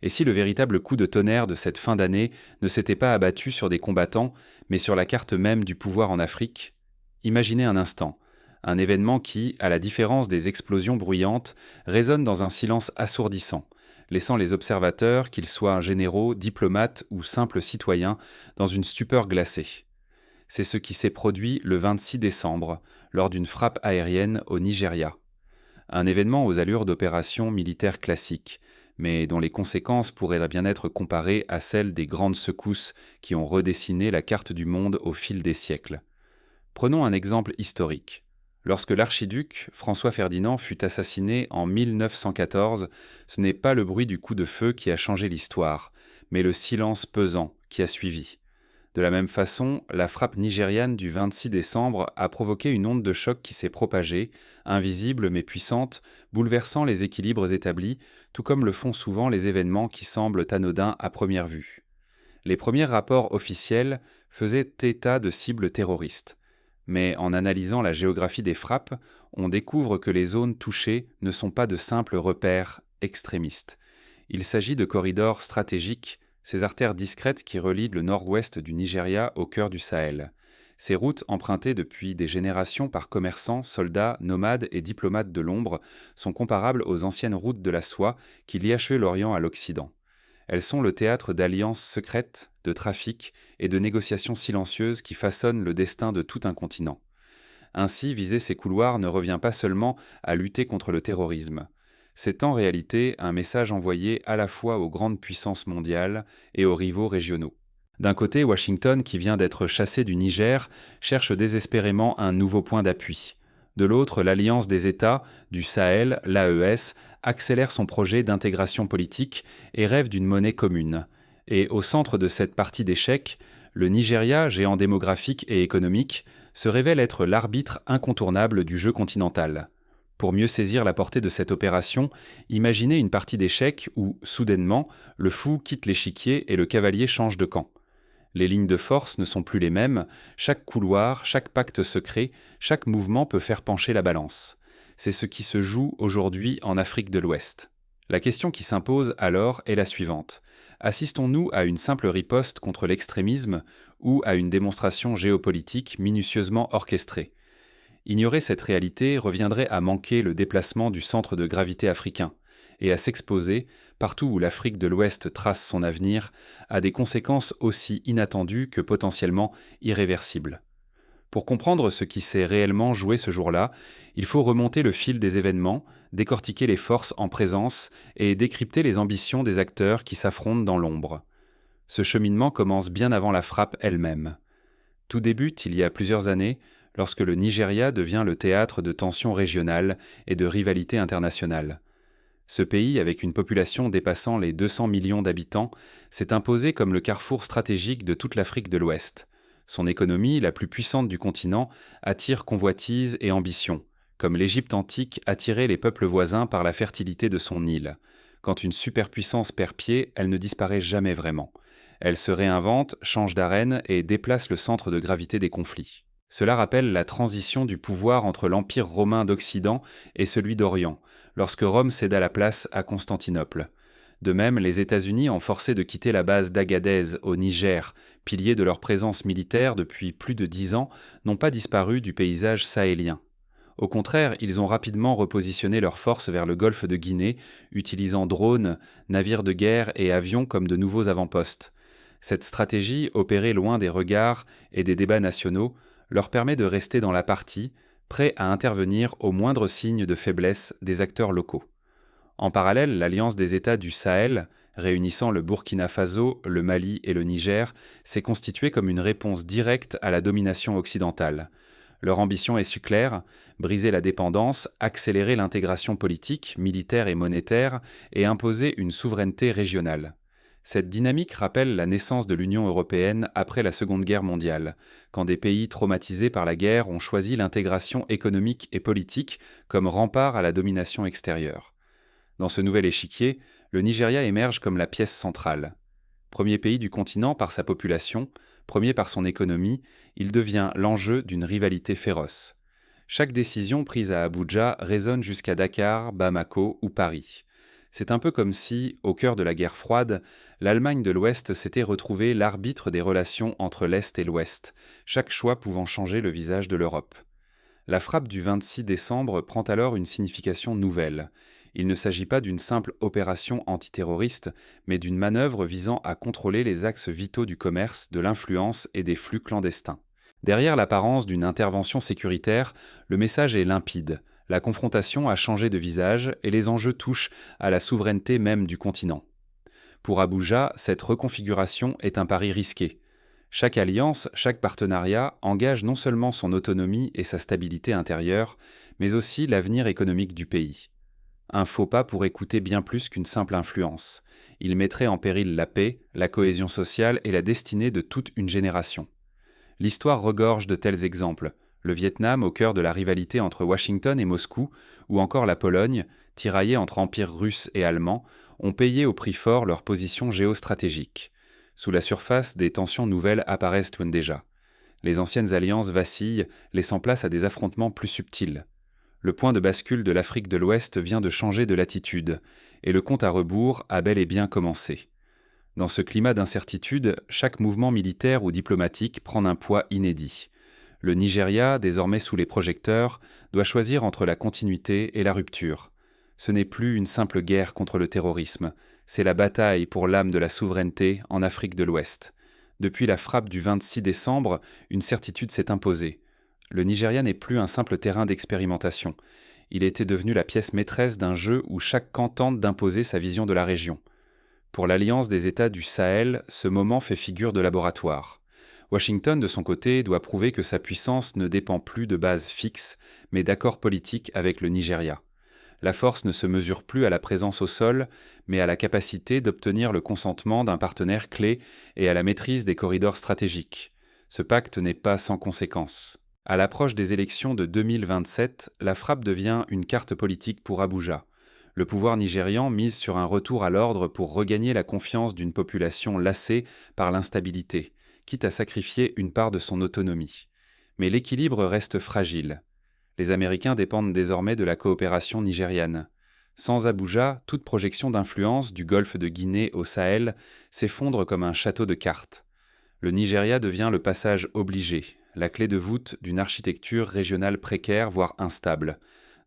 Et si le véritable coup de tonnerre de cette fin d'année ne s'était pas abattu sur des combattants, mais sur la carte même du pouvoir en Afrique? Imaginez un instant, un événement qui, à la différence des explosions bruyantes, résonne dans un silence assourdissant, laissant les observateurs, qu'ils soient généraux, diplomates ou simples citoyens, dans une stupeur glacée. C'est ce qui s'est produit le 26 décembre, lors d'une frappe aérienne au Nigeria. Un événement aux allures d'opération militaire classique, mais dont les conséquences pourraient bien être comparées à celles des grandes secousses qui ont redessiné la carte du monde au fil des siècles. Prenons un exemple historique. Lorsque l'archiduc François Ferdinand fut assassiné en 1914, ce n'est pas le bruit du coup de feu qui a changé l'histoire, mais le silence pesant qui a suivi. De la même façon, la frappe nigériane du 26 décembre a provoqué une onde de choc qui s'est propagée, invisible mais puissante, bouleversant les équilibres établis, tout comme le font souvent les événements qui semblent anodins à première vue. Les premiers rapports officiels faisaient état de cibles terroristes. Mais en analysant la géographie des frappes, on découvre que les zones touchées ne sont pas de simples repères extrémistes. Il s'agit de corridors stratégiques, ces artères discrètes qui relient le nord-ouest du Nigeria au cœur du Sahel. Ces routes, empruntées depuis des générations par commerçants, soldats, nomades et diplomates de l'ombre, sont comparables aux anciennes routes de la soie qui liachaient l'Orient à l'Occident. Elles sont le théâtre d'alliances secrètes, de trafics et de négociations silencieuses qui façonnent le destin de tout un continent. Ainsi, viser ces couloirs ne revient pas seulement à lutter contre le terrorisme. C'est en réalité un message envoyé à la fois aux grandes puissances mondiales et aux rivaux régionaux. D'un côté, Washington, qui vient d'être chassé du Niger, cherche désespérément un nouveau point d'appui. De l'autre, l'Alliance des États du Sahel, l'AES, accélère son projet d'intégration politique et rêve d'une monnaie commune. Et au centre de cette partie d'échecs, le Nigeria, géant démographique et économique, se révèle être l'arbitre incontournable du jeu continental. Pour mieux saisir la portée de cette opération, imaginez une partie d'échecs où, soudainement, le fou quitte l'échiquier et le cavalier change de camp. Les lignes de force ne sont plus les mêmes, chaque couloir, chaque pacte secret, chaque mouvement peut faire pencher la balance. C'est ce qui se joue aujourd'hui en Afrique de l'Ouest. La question qui s'impose alors est la suivante. Assistons-nous à une simple riposte contre l'extrémisme ou à une démonstration géopolitique minutieusement orchestrée? Ignorer cette réalité reviendrait à manquer le déplacement du centre de gravité africain et à s'exposer, partout où l'Afrique de l'Ouest trace son avenir, à des conséquences aussi inattendues que potentiellement irréversibles. Pour comprendre ce qui s'est réellement joué ce jour-là, il faut remonter le fil des événements, décortiquer les forces en présence et décrypter les ambitions des acteurs qui s'affrontent dans l'ombre. Ce cheminement commence bien avant la frappe elle-même. Tout débute il y a plusieurs années, lorsque le Nigeria devient le théâtre de tensions régionales et de rivalités internationales. Ce pays, avec une population dépassant les 200 millions d'habitants, s'est imposé comme le carrefour stratégique de toute l'Afrique de l'Ouest. Son économie, la plus puissante du continent, attire convoitises et ambition, comme l'Égypte antique attirait les peuples voisins par la fertilité de son Nil. Quand une superpuissance perd pied, elle ne disparaît jamais vraiment. Elle se réinvente, change d'arène et déplace le centre de gravité des conflits. Cela rappelle la transition du pouvoir entre l'Empire romain d'Occident et celui d'Orient, lorsque Rome céda la place à Constantinople. De même, les États-Unis ont forcé de quitter la base d'Agadez au Niger, pilier de leur présence militaire depuis plus de 10 ans, n'ont pas disparu du paysage sahélien. Au contraire, ils ont rapidement repositionné leurs forces vers le golfe de Guinée, utilisant drones, navires de guerre et avions comme de nouveaux avant-postes. Cette stratégie, opérée loin des regards et des débats nationaux, leur permet de rester dans la partie, prêts à intervenir au moindre signe de faiblesse des acteurs locaux. En parallèle, l'Alliance des États du Sahel, réunissant le Burkina Faso, le Mali et le Niger, s'est constituée comme une réponse directe à la domination occidentale. Leur ambition est si claire, briser la dépendance, accélérer l'intégration politique, militaire et monétaire, et imposer une souveraineté régionale. Cette dynamique rappelle la naissance de l'Union européenne après la Seconde Guerre mondiale, quand des pays traumatisés par la guerre ont choisi l'intégration économique et politique comme rempart à la domination extérieure. Dans ce nouvel échiquier, le Nigeria émerge comme la pièce centrale. Premier pays du continent par sa population, premier par son économie, il devient l'enjeu d'une rivalité féroce. Chaque décision prise à Abuja résonne jusqu'à Dakar, Bamako ou Paris. C'est un peu comme si, au cœur de la guerre froide, l'Allemagne de l'Ouest s'était retrouvée l'arbitre des relations entre l'Est et l'Ouest, chaque choix pouvant changer le visage de l'Europe. La frappe du 26 décembre prend alors une signification nouvelle. Il ne s'agit pas d'une simple opération antiterroriste, mais d'une manœuvre visant à contrôler les axes vitaux du commerce, de l'influence et des flux clandestins. Derrière l'apparence d'une intervention sécuritaire, le message est limpide. La confrontation a changé de visage et les enjeux touchent à la souveraineté même du continent. Pour Abuja, cette reconfiguration est un pari risqué. Chaque alliance, chaque partenariat engage non seulement son autonomie et sa stabilité intérieure, mais aussi l'avenir économique du pays. Un faux pas pourrait coûter bien plus qu'une simple influence. Il mettrait en péril la paix, la cohésion sociale et la destinée de toute une génération. L'histoire regorge de tels exemples. Le Vietnam au cœur de la rivalité entre Washington et Moscou, ou encore la Pologne, tiraillée entre empires russes et allemands, ont payé au prix fort leur position géostratégique. Sous la surface, des tensions nouvelles apparaissent déjà. Les anciennes alliances vacillent, laissant place à des affrontements plus subtils. Le point de bascule de l'Afrique de l'Ouest vient de changer de latitude, et le compte à rebours a bel et bien commencé. Dans ce climat d'incertitude, chaque mouvement militaire ou diplomatique prend un poids inédit. Le Nigeria, désormais sous les projecteurs, doit choisir entre la continuité et la rupture. Ce n'est plus une simple guerre contre le terrorisme, c'est la bataille pour l'âme de la souveraineté en Afrique de l'Ouest. Depuis la frappe du 26 décembre, une certitude s'est imposée. Le Nigeria n'est plus un simple terrain d'expérimentation. Il était devenu la pièce maîtresse d'un jeu où chaque camp tente d'imposer sa vision de la région. Pour l'Alliance des États du Sahel, ce moment fait figure de laboratoire. Washington, de son côté, doit prouver que sa puissance ne dépend plus de bases fixes, mais d'accords politiques avec le Nigeria. La force ne se mesure plus à la présence au sol, mais à la capacité d'obtenir le consentement d'un partenaire clé et à la maîtrise des corridors stratégiques. Ce pacte n'est pas sans conséquences. À l'approche des élections de 2027, la frappe devient une carte politique pour Abuja. Le pouvoir nigérian mise sur un retour à l'ordre pour regagner la confiance d'une population lassée par l'instabilité, quitte à sacrifier une part de son autonomie. Mais l'équilibre reste fragile. Les Américains dépendent désormais de la coopération nigériane. Sans Abuja, toute projection d'influence du golfe de Guinée au Sahel s'effondre comme un château de cartes. Le Nigeria devient le passage obligé, la clé de voûte d'une architecture régionale précaire, voire instable.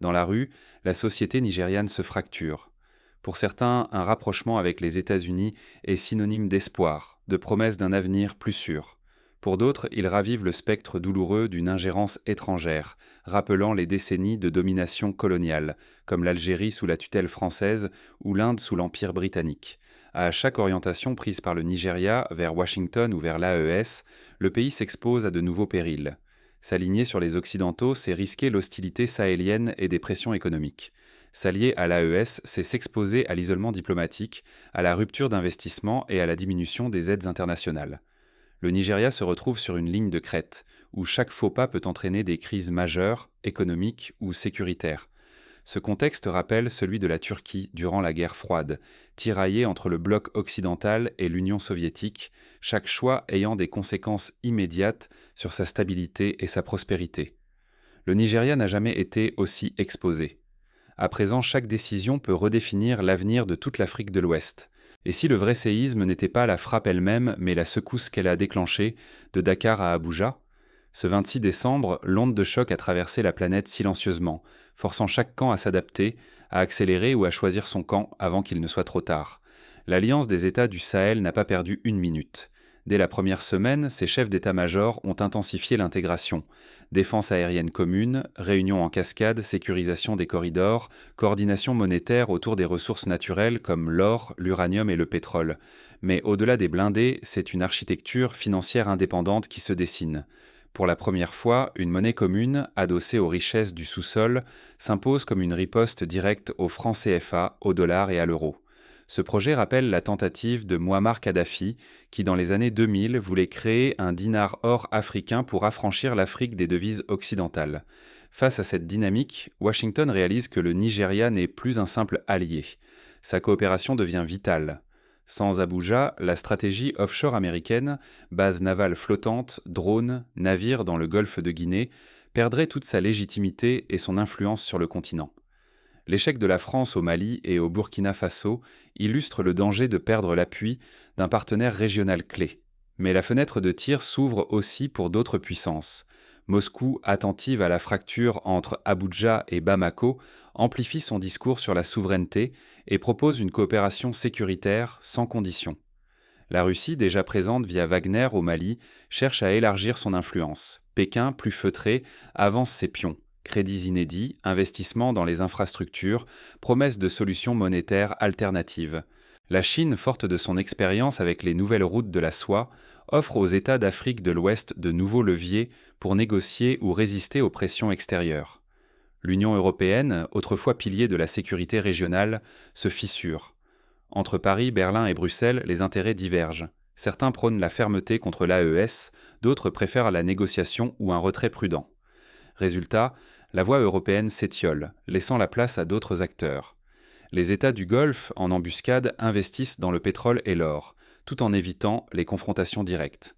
Dans la rue, la société nigériane se fracture. Pour certains, un rapprochement avec les États-Unis est synonyme d'espoir, de promesse d'un avenir plus sûr. Pour d'autres, il ravive le spectre douloureux d'une ingérence étrangère, rappelant les décennies de domination coloniale, comme l'Algérie sous la tutelle française ou l'Inde sous l'Empire britannique. À chaque orientation prise par le Nigeria vers Washington ou vers l'AES, le pays s'expose à de nouveaux périls. S'aligner sur les Occidentaux, c'est risquer l'hostilité sahélienne et des pressions économiques. S'allier à l'AES, c'est s'exposer à l'isolement diplomatique, à la rupture d'investissement et à la diminution des aides internationales. Le Nigeria se retrouve sur une ligne de crête, où chaque faux pas peut entraîner des crises majeures, économiques ou sécuritaires. Ce contexte rappelle celui de la Turquie durant la guerre froide, tiraillée entre le bloc occidental et l'Union soviétique, chaque choix ayant des conséquences immédiates sur sa stabilité et sa prospérité. Le Nigeria n'a jamais été aussi exposé. À présent, chaque décision peut redéfinir l'avenir de toute l'Afrique de l'Ouest. Et si le vrai séisme n'était pas la frappe elle-même, mais la secousse qu'elle a déclenchée, de Dakar à Abuja? Ce 26 décembre, l'onde de choc a traversé la planète silencieusement, forçant chaque camp à s'adapter, à accélérer ou à choisir son camp avant qu'il ne soit trop tard. L'Alliance des États du Sahel n'a pas perdu une minute. Dès la première semaine, ses chefs d'état-major ont intensifié l'intégration. Défense aérienne commune, réunions en cascade, sécurisation des corridors, coordination monétaire autour des ressources naturelles comme l'or, l'uranium et le pétrole. Mais au-delà des blindés, c'est une architecture financière indépendante qui se dessine. Pour la première fois, une monnaie commune, adossée aux richesses du sous-sol, s'impose comme une riposte directe au franc CFA, au dollar et à l'euro. Ce projet rappelle la tentative de Mouammar Kadhafi, qui dans les années 2000 voulait créer un dinar or africain pour affranchir l'Afrique des devises occidentales. Face à cette dynamique, Washington réalise que le Nigeria n'est plus un simple allié. Sa coopération devient vitale. Sans Abuja, la stratégie offshore américaine, base navale flottante, drones, navires dans le golfe de Guinée, perdrait toute sa légitimité et son influence sur le continent. L'échec de la France au Mali et au Burkina Faso illustre le danger de perdre l'appui d'un partenaire régional clé. Mais la fenêtre de tir s'ouvre aussi pour d'autres puissances. Moscou, attentive à la fracture entre Abuja et Bamako, amplifie son discours sur la souveraineté et propose une coopération sécuritaire sans condition. La Russie, déjà présente via Wagner au Mali, cherche à élargir son influence. Pékin, plus feutré, avance ses pions. Crédits inédits, investissements dans les infrastructures, promesses de solutions monétaires alternatives. La Chine, forte de son expérience avec les nouvelles routes de la soie, offre aux États d'Afrique de l'Ouest de nouveaux leviers pour négocier ou résister aux pressions extérieures. L'Union européenne, autrefois pilier de la sécurité régionale, se fissure. Entre Paris, Berlin et Bruxelles, les intérêts divergent. Certains prônent la fermeté contre l'AES, d'autres préfèrent la négociation ou un retrait prudent. Résultat, la voie européenne s'étiole, laissant la place à d'autres acteurs. Les États du Golfe, en embuscade, investissent dans le pétrole et l'or, tout en évitant les confrontations directes.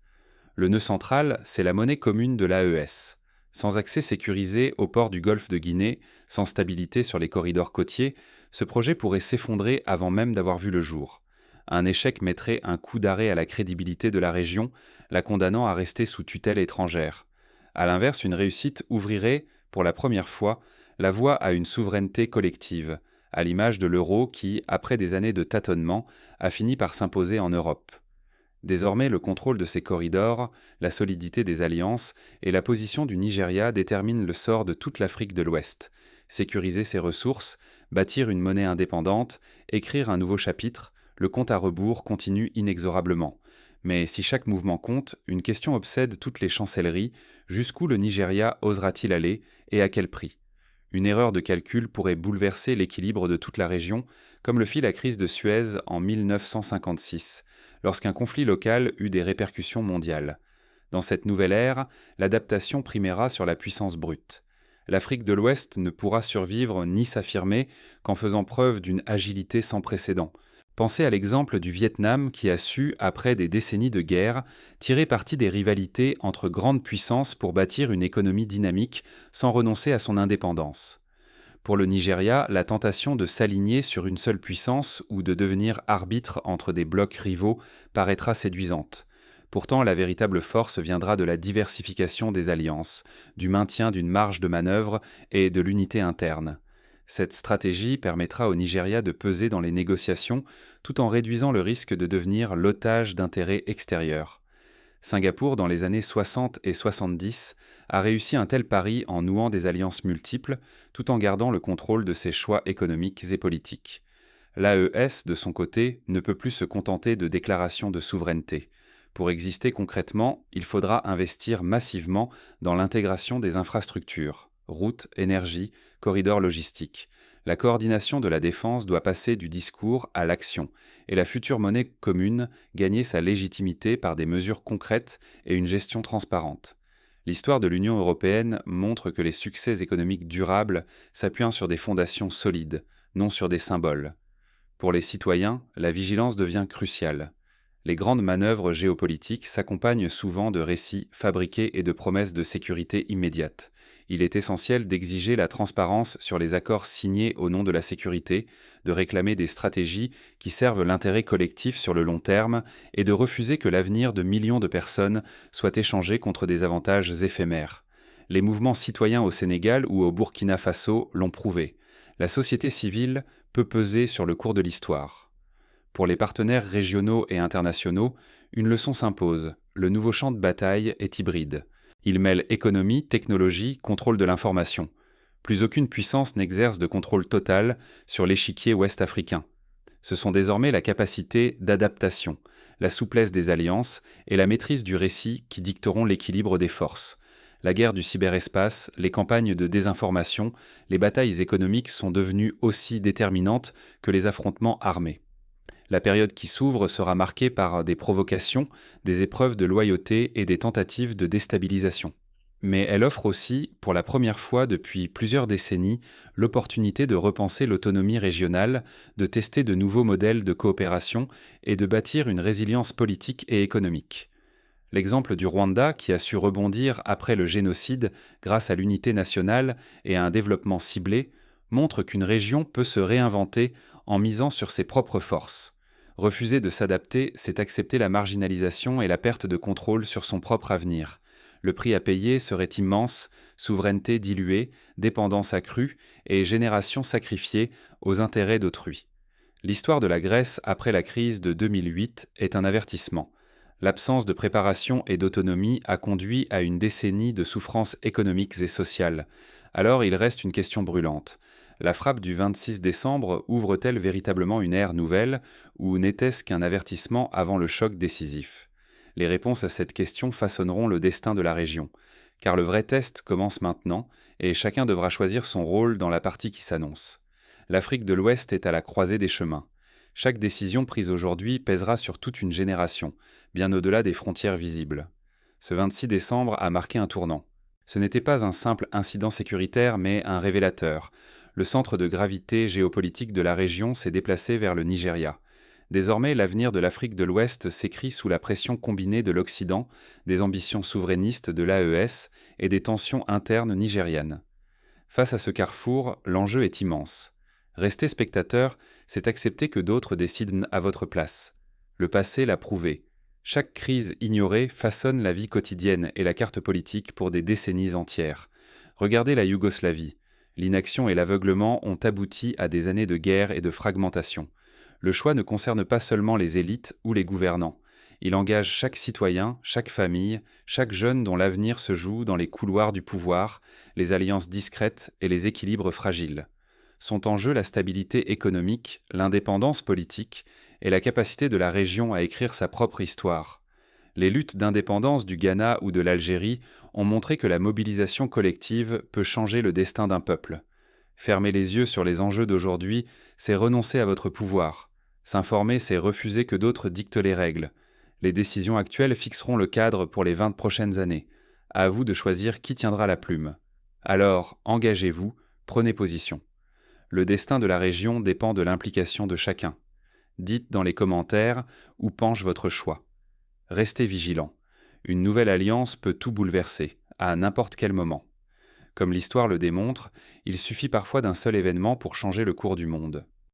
Le nœud central, c'est la monnaie commune de l'AES. Sans accès sécurisé au port du golfe de Guinée, sans stabilité sur les corridors côtiers, ce projet pourrait s'effondrer avant même d'avoir vu le jour. Un échec mettrait un coup d'arrêt à la crédibilité de la région, la condamnant à rester sous tutelle étrangère. À l'inverse, une réussite ouvrirait, pour la première fois, la voie à une souveraineté collective, à l'image de l'euro qui, après des années de tâtonnement, a fini par s'imposer en Europe. Désormais, le contrôle de ces corridors, la solidité des alliances et la position du Nigeria déterminent le sort de toute l'Afrique de l'Ouest. Sécuriser ses ressources, bâtir une monnaie indépendante, écrire un nouveau chapitre, le compte à rebours continue inexorablement. Mais si chaque mouvement compte, une question obsède toutes les chancelleries: jusqu'où le Nigeria osera-t-il aller et à quel prix? Une erreur de calcul pourrait bouleverser l'équilibre de toute la région, comme le fit la crise de Suez en 1956, lorsqu'un conflit local eut des répercussions mondiales. Dans cette nouvelle ère, l'adaptation primera sur la puissance brute. L'Afrique de l'Ouest ne pourra survivre ni s'affirmer qu'en faisant preuve d'une agilité sans précédent. Pensez à l'exemple du Vietnam qui a su, après des décennies de guerre, tirer parti des rivalités entre grandes puissances pour bâtir une économie dynamique sans renoncer à son indépendance. Pour le Nigeria, la tentation de s'aligner sur une seule puissance ou de devenir arbitre entre des blocs rivaux paraîtra séduisante. Pourtant, la véritable force viendra de la diversification des alliances, du maintien d'une marge de manœuvre et de l'unité interne. Cette stratégie permettra au Nigeria de peser dans les négociations tout en réduisant le risque de devenir l'otage d'intérêts extérieurs. Singapour, dans les années 60 et 70, a réussi un tel pari en nouant des alliances multiples tout en gardant le contrôle de ses choix économiques et politiques. L'AES, de son côté, ne peut plus se contenter de déclarations de souveraineté. Pour exister concrètement, il faudra investir massivement dans l'intégration des infrastructures, routes, énergie, corridors logistiques. La coordination de la défense doit passer du discours à l'action, et la future monnaie commune gagner sa légitimité par des mesures concrètes et une gestion transparente. L'histoire de l'Union européenne montre que les succès économiques durables s'appuient sur des fondations solides, non sur des symboles. Pour les citoyens, la vigilance devient cruciale. Les grandes manœuvres géopolitiques s'accompagnent souvent de récits fabriqués et de promesses de sécurité immédiate. Il est essentiel d'exiger la transparence sur les accords signés au nom de la sécurité, de réclamer des stratégies qui servent l'intérêt collectif sur le long terme et de refuser que l'avenir de millions de personnes soit échangé contre des avantages éphémères. Les mouvements citoyens au Sénégal ou au Burkina Faso l'ont prouvé. La société civile peut peser sur le cours de l'histoire. Pour les partenaires régionaux et internationaux, une leçon s'impose. Le nouveau champ de bataille est hybride. Il mêle économie, technologie, contrôle de l'information. Plus aucune puissance n'exerce de contrôle total sur l'échiquier ouest-africain. Ce sont désormais la capacité d'adaptation, la souplesse des alliances et la maîtrise du récit qui dicteront l'équilibre des forces. La guerre du cyberespace, les campagnes de désinformation, les batailles économiques sont devenues aussi déterminantes que les affrontements armés. La période qui s'ouvre sera marquée par des provocations, des épreuves de loyauté et des tentatives de déstabilisation. Mais elle offre aussi, pour la première fois depuis plusieurs décennies, l'opportunité de repenser l'autonomie régionale, de tester de nouveaux modèles de coopération et de bâtir une résilience politique et économique. L'exemple du Rwanda, qui a su rebondir après le génocide grâce à l'unité nationale et à un développement ciblé, montre qu'une région peut se réinventer en misant sur ses propres forces. Refuser de s'adapter, c'est accepter la marginalisation et la perte de contrôle sur son propre avenir. Le prix à payer serait immense, souveraineté diluée, dépendance accrue et générations sacrifiées aux intérêts d'autrui. L'histoire de la Grèce après la crise de 2008 est un avertissement. L'absence de préparation et d'autonomie a conduit à une décennie de souffrances économiques et sociales. Alors il reste une question brûlante. La frappe du 26 décembre ouvre-t-elle véritablement une ère nouvelle ou n'était-ce qu'un avertissement avant le choc décisif? Les réponses à cette question façonneront le destin de la région. Car le vrai test commence maintenant et chacun devra choisir son rôle dans la partie qui s'annonce. L'Afrique de l'Ouest est à la croisée des chemins. Chaque décision prise aujourd'hui pèsera sur toute une génération, bien au-delà des frontières visibles. Ce 26 décembre a marqué un tournant. Ce n'était pas un simple incident sécuritaire, mais un révélateur. Le centre de gravité géopolitique de la région s'est déplacé vers le Nigeria. Désormais, l'avenir de l'Afrique de l'Ouest s'écrit sous la pression combinée de l'Occident, des ambitions souverainistes de l'AES et des tensions internes nigérianes. Face à ce carrefour, l'enjeu est immense. Rester spectateur, c'est accepter que d'autres décident à votre place. Le passé l'a prouvé. Chaque crise ignorée façonne la vie quotidienne et la carte politique pour des décennies entières. Regardez la Yougoslavie. L'inaction et l'aveuglement ont abouti à des années de guerre et de fragmentation. Le choix ne concerne pas seulement les élites ou les gouvernants. Il engage chaque citoyen, chaque famille, chaque jeune dont l'avenir se joue dans les couloirs du pouvoir, les alliances discrètes et les équilibres fragiles. Sont en jeu la stabilité économique, l'indépendance politique et la capacité de la région à écrire sa propre histoire. Les luttes d'indépendance du Ghana ou de l'Algérie ont montré que la mobilisation collective peut changer le destin d'un peuple. Fermer les yeux sur les enjeux d'aujourd'hui, c'est renoncer à votre pouvoir. S'informer, c'est refuser que d'autres dictent les règles. Les décisions actuelles fixeront le cadre pour les 20 prochaines années. À vous de choisir qui tiendra la plume. Alors, engagez-vous, prenez position. Le destin de la région dépend de l'implication de chacun. Dites dans les commentaires où penche votre choix. Restez vigilants. Une nouvelle alliance peut tout bouleverser, à n'importe quel moment. Comme l'histoire le démontre, il suffit parfois d'un seul événement pour changer le cours du monde.